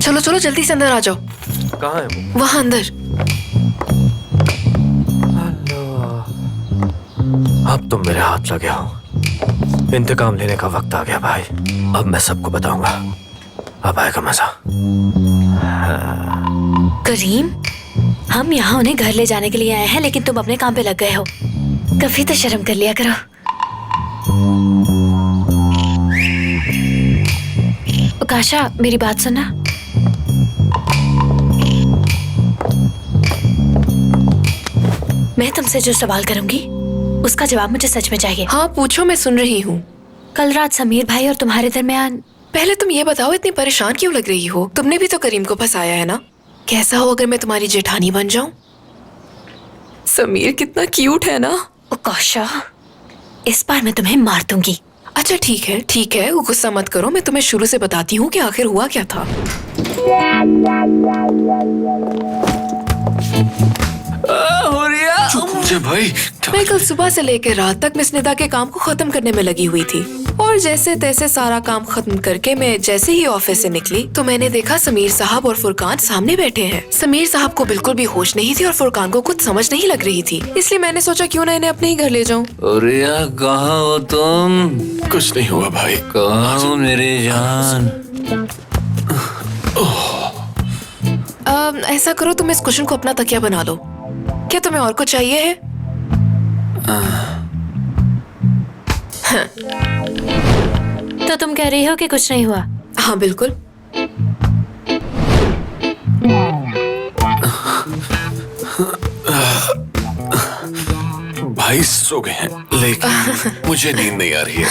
चलो चलो जल्दी से अंदर आ जाओ। कहाँ है वो? वहाँ अंदर। अब तुम मेरे हाथ लगे हो। इंतकाम लेने का वक्त आ गया भाई। अब मैं सबको बताऊंगा। अब आएगा मजा। करीम, हम यहाँ उन्हें घर ले जाने के लिए आए हैं, लेकिन तुम अपने काम पे लग गए हो। कभी तो शर्म कर लिया करो। काशा, मेरी बात सुनना। मैं तुमसे जो सवाल करूंगी उसका जवाब मुझे सच में चाहिए। हाँ पूछो, मैं सुन रही हूँ। कल रात समीर भाई और तुम्हारे दरमियान। पहले तुम ये बताओ, इतनी परेशान क्यों लग रही हो? तुमने भी तो करीम को फंसाया है ना? कैसा हो अगर मैं तुम्हारी जेठानी बन जाऊं? समीर कितना क्यूट है ना। ओ काशा, इस बार मैं तुम्हें मार दूंगी। अच्छा ठीक है, गुस्सा मत करो। मैं तुम्हें शुरू से बताती हूँ कि आखिर हुआ क्या था। भाई, मैं कल सुबह से लेकर रात तक मिस निदा के काम को खत्म करने में लगी हुई थी, और जैसे तैसे सारा काम खत्म करके मैं जैसे ही ऑफिस से निकली तो मैंने देखा समीर साहब और फुरकान सामने बैठे हैं। समीर साहब को बिल्कुल भी होश नहीं थी और फुरकान को कुछ समझ नहीं लग रही थी, इसलिए मैंने सोचा क्यों ना इन्हें अपने ही घर ले जाऊं। रिया, कहाँ हो तुम? कुछ नहीं हुआ भाई। कहाँ हो मेरी जान? ऐसा करो, तुम इस कुशन को अपना तकिया बना लो। क्या तुम्हें और कुछ चाहिए है? तो तुम कह रही हो कि कुछ नहीं हुआ? हाँ बिल्कुल। भाई सो गए हैं, लेकिन मुझे नींद नहीं आ रही है।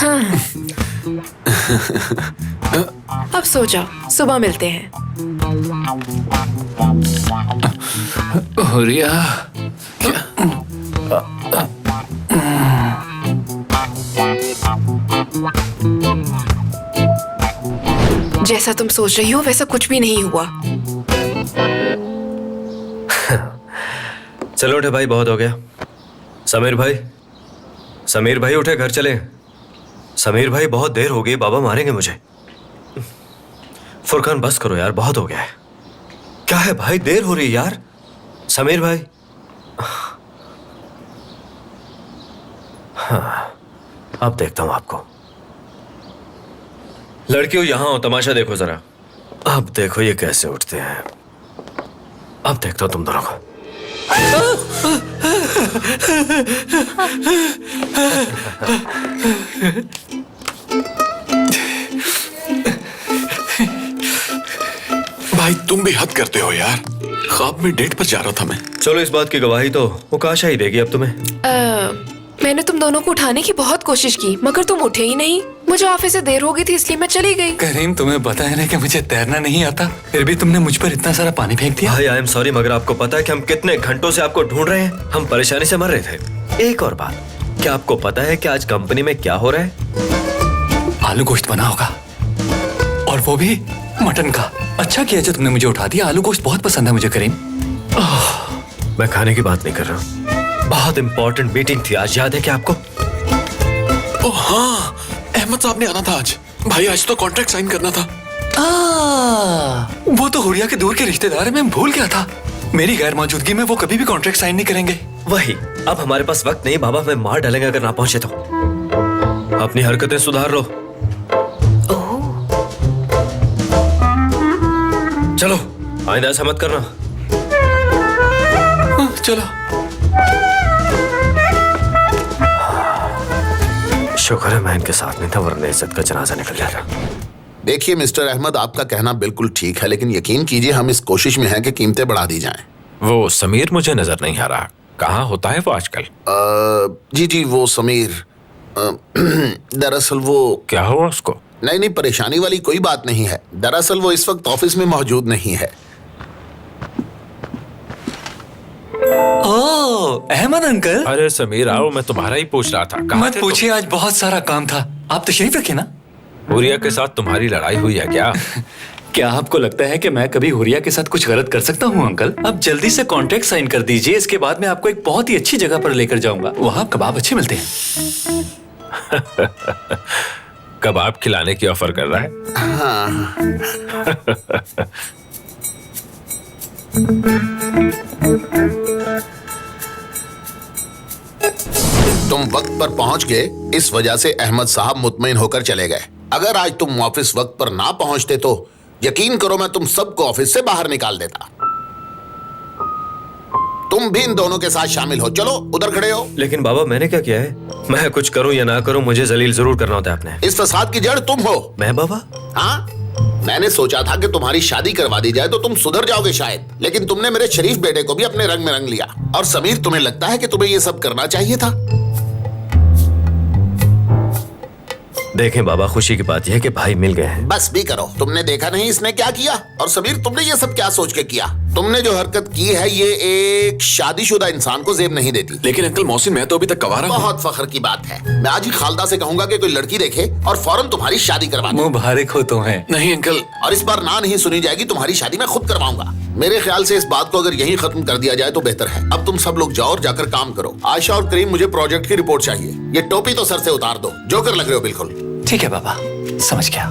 अब सो जाओ, सुबह मिलते हैं। रिया, जैसा तुम सोच रही हो वैसा कुछ भी नहीं हुआ। चलो उठे भाई, बहुत हो गया। समीर भाई उठे, घर चले। समीर भाई बहुत देर हो गई, बाबा मारेंगे मुझे। फुरकान बस करो यार, बहुत हो गया है। क्या है भाई, देर हो रही है यार। समीर भाई, हाँ, अब देखता हूं आपको। लड़कियों यहां हो, तमाशा देखो जरा। अब देखो ये कैसे उठते हैं। अब देखता हूं तुम दोनों को। भाई तुम भी हद करते हो यार। ख्वाब में डेट पर जा रहा था मैं। चलो इस बात की गवाही तो वो काशा ही देगी अब तुम्हें। मैंने तुम दोनों को उठाने की बहुत कोशिश की, मगर तुम उठे ही नहीं। मुझे ऑफिस से देर हो गई थी, इसलिए मैं चली गई। करीम, तुम्हें पता है ना कि मुझे तैरना नहीं आता, फिर भी तुमने मुझ पर इतना सारा पानी फेंक दिया। भाई आई एम सॉरी, मगर आपको पता है कि हम कितने घंटों से आपको ढूंढ रहे हैं। हम परेशानी से मर रहे थे। एक और बात, क्या आपको पता है कि आज कंपनी में क्या हो रहा है? आलू गोश्त बना होगा, और वो भी मटन का। अच्छा किया जो तुमने मुझे उठा दिया। आलू गोश्त बहुत पसंद है मुझे करीम। मैं खाने की बात नहीं कर रहा हूँ। बहुत इंपॉर्टेंट मीटिंग थी आज, याद है क्या आपको? ओह हाँ, अहमद साहब ने आना था आज। भाई आज तो कॉन्ट्रैक्ट साइन करना था। वो तो हुरिया के दूर के रिश्तेदार है, मैं भूल गया था। मेरी गैर मौजूदगी में वो कभी भी कॉन्ट्रैक्ट साइन नहीं करेंगे। वही, अब हमारे पास वक्त नहीं, बाबा हमें मार डालेंगे अगर ना पहुंचे तो। अपनी हरकतें सुधार लो। चलो आइंदा ऐसा मत करना। चलो। शुक्र है मैं इनके साथ नहीं था, वरना इज्जत का जनाजा निकल जाता। देखिए मिस्टर अहमद, आपका कहना बिल्कुल ठीक है, लेकिन यकीन कीजिए हम इस कोशिश में हैं कि कीमतें बढ़ा दी जाएं। वो समीर मुझे नजर नहीं आ रहा, कहाँ होता है वो आजकल? जी वो समीर, दरअसल वो। क्या हुआ उसको? नहीं, परेशानी वाली कोई बात नहीं है। दरअसल वो इस वक्त ऑफिस में मौजूद नहीं है। ओह, अहमद अंकल। अरे समीर आओ, मैं तुम्हारा ही पूछ रहा था। कहाँ मत थे पूछिए, आज बहुत सारा काम था। आप तशरीफ रखिए ना। तुम? हुरिया के साथ तुम्हारी लड़ाई हुई है क्या? क्या आपको लगता है कि मैं कभी हुरिया के साथ कुछ गलत कर सकता हूँ अंकल? अब जल्दी से कॉन्ट्रैक्ट साइन कर दीजिए, इसके बाद मैं आपको एक बहुत ही अच्छी जगह पर लेकर जाऊंगा। वहाँ कबाब अच्छे मिलते हैं। कबाब खिलाने की ऑफर कर रहा है? हाँ। तुम वक्त पर पहुंच गए, इस वजह से अहमद साहब मुतमईन होकर चले गए। अगर आज तुम ऑफिस वक्त पर ना पहुंचते तो यकीन करो मैं तुम सबको ऑफिस से बाहर निकाल देता। तुम भी इन दोनों के साथ शामिल हो। चलो उधर खड़े हो। लेकिन बाबा मैंने क्या किया है? मैं कुछ करूं या ना करूं मुझे जलील जरूर करना होता है आपने। इस फसाद की जड़ तुम हो। मैं बाबा? हाँ, मैंने सोचा था कि तुम्हारी शादी करवा दी जाए तो तुम सुधर जाओगे शायद, लेकिन तुमने मेरे शरीफ बेटे को भी अपने रंग में रंग लिया। और समीर, तुम्हें लगता है कि तुम्हें ये सब करना चाहिए था? देखें बाबा, खुशी की बात यह है कि भाई मिल गए हैं। बस भी करो। तुमने देखा नहीं इसने क्या किया? और समीर, तुमने ये सब क्या सोच के किया? तुमने जो हरकत की है ये एक शादीशुदा इंसान को जेब नहीं देती। लेकिन अंकल मोहसिन, मैं तो अभी तक कवारा हूँ। बहुत फख्र की बात है। मैं आज ही खालदा से कहूंगा कि कोई लड़की देखे और फौरन तुम्हारी शादी करवा दे। मुबारक हो तुम्हें। नहीं अंकल, और इस बार ना नहीं सुनी जाएगी, तुम्हारी शादी मैं खुद करवाऊंगा। मेरे ख्याल से इस बात को अगर यहीं खत्म कर दिया जाए तो बेहतर है। अब तुम सब लोग जाओ और जाकर काम करो। आयशा और करीम, मुझे प्रोजेक्ट की रिपोर्ट चाहिए। ये टोपी तो सर से उतार दो, जोकर लग रहे हो बिल्कुल। ठीक है बाबा, समझ गया।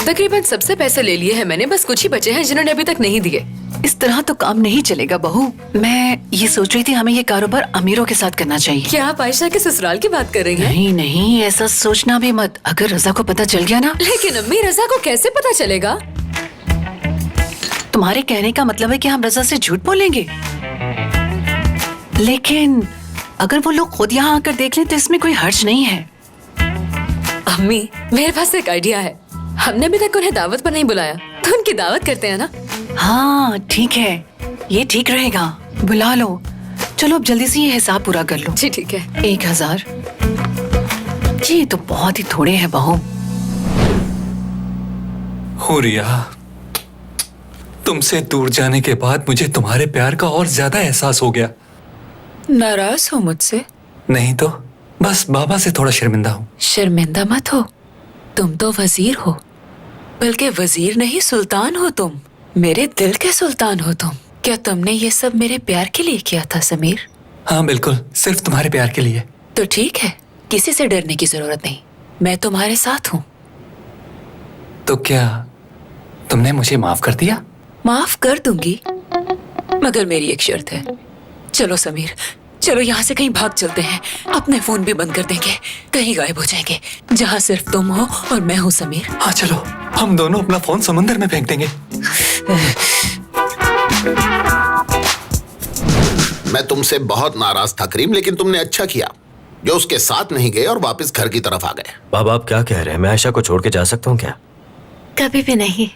तकरीबन सबसे पैसे ले लिए हैं मैंने, बस कुछ ही बचे हैं जिन्होंने अभी तक नहीं दिए। इस तरह तो काम नहीं चलेगा बहू। मैं ये सोच रही थी हमें ये कारोबार अमीरों के साथ करना चाहिए। क्या आप आयशा के ससुराल की बात कर रही हैं? नहीं नहीं, ऐसा सोचना भी मत। अगर रजा को पता चल गया ना। लेकिन अम्मी, रजा को कैसे पता चलेगा? तुम्हारे कहने का मतलब है कि हम रजा से झूठ बोलेंगे? लेकिन अगर वो लोग खुद यहाँ आकर देख लें तो इसमें कोई हर्ज नहीं है। अम्मी, मेरे पास एक आइडिया है। हमने अभी तक उन्हें दावत पर नहीं बुलाया, तो उनकी दावत करते हैं ना। हाँ ठीक है, ये ठीक रहेगा। बुला लो। चलो अब जल्दी से ये हिसाब पूरा कर लो। जी ठीक है। 1000 जी, ये तो बहुत ही थोड़े हैं बहू। हुरिया, तुमसे दूर जाने के बाद मुझे तुम्हारे प्यार का और ज्यादा एहसास हो गया। नाराज हो मुझसे? नहीं तो बस बाबा से थोड़ा शर्मिंदा हूँ। शर्मिंदा मत हो, तुम तो वजीर हो। बल्कि वजीर नहीं, सुल्तान हो तुम। मेरे दिल के सुल्तान हो तुम। क्या तुमने ये सब मेरे प्यार के लिए किया था समीर? हाँ बिल्कुल, सिर्फ तुम्हारे प्यार के लिए। तो ठीक है, किसी से डरने की जरूरत नहीं, मैं तुम्हारे साथ हूँ। तो क्या तुमने मुझे माफ कर दिया? माफ कर दूंगी, मगर मेरी एक शर्त है। चलो समीर, चलो यहाँ से कहीं भाग चलते हैं। अपने फोन भी बंद कर देंगे, कहीं गायब हो जाएंगे, जहाँ सिर्फ तुम हो और मैं हूँ समीर। हाँ चलो, हम दोनों अपना फोन समुंदर में फेंक देंगे। मैं तुमसे बहुत नाराज था करीम, लेकिन तुमने अच्छा किया जो उसके साथ नहीं गए और वापस घर की तरफ आ गए। बाबा आप क्या कह रहे हैं? मैं आयशा को छोड़ के जा सकता हूँ क्या? कभी भी नहीं।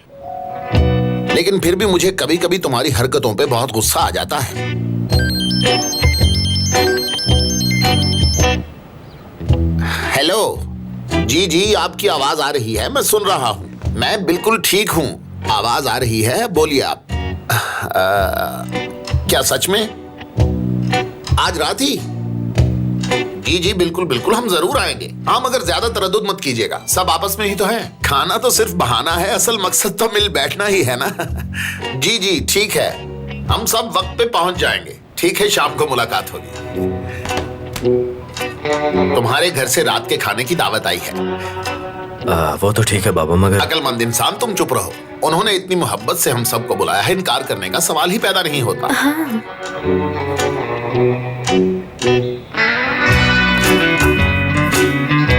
लेकिन फिर भी मुझे कभी कभी तुम्हारी हरकतों पे बहुत गुस्सा आ जाता है। हेलो जी जी, आपकी आवाज आ रही है, मैं सुन रहा हूँ। मैं बिल्कुल ठीक हूँ, आवाज आ रही है, बोलिए आप। क्या सच में? आज रात ही? जी जी बिल्कुल बिल्कुल, हम जरूर आएंगे। हाँ मगर ज्यादा तरद्दुद मत कीजिएगा, सब आपस में ही तो है। खाना तो सिर्फ बहाना है, असल मकसद तो मिल बैठना ही है ना। जी जी ठीक है, हम सब वक्त पे पहुंच जाएंगे। ठीक है, शाम को मुलाकात होगी। तुम्हारे घर से रात के खाने की दावत आई है। वो तो ठीक है बाबा, मगर अकलमंद इंसान तुम चुप रहो। उन्होंने इतनी मोहब्बत से हम सबको बुलाया है, इनकार करने का सवाल ही पैदा नहीं होता।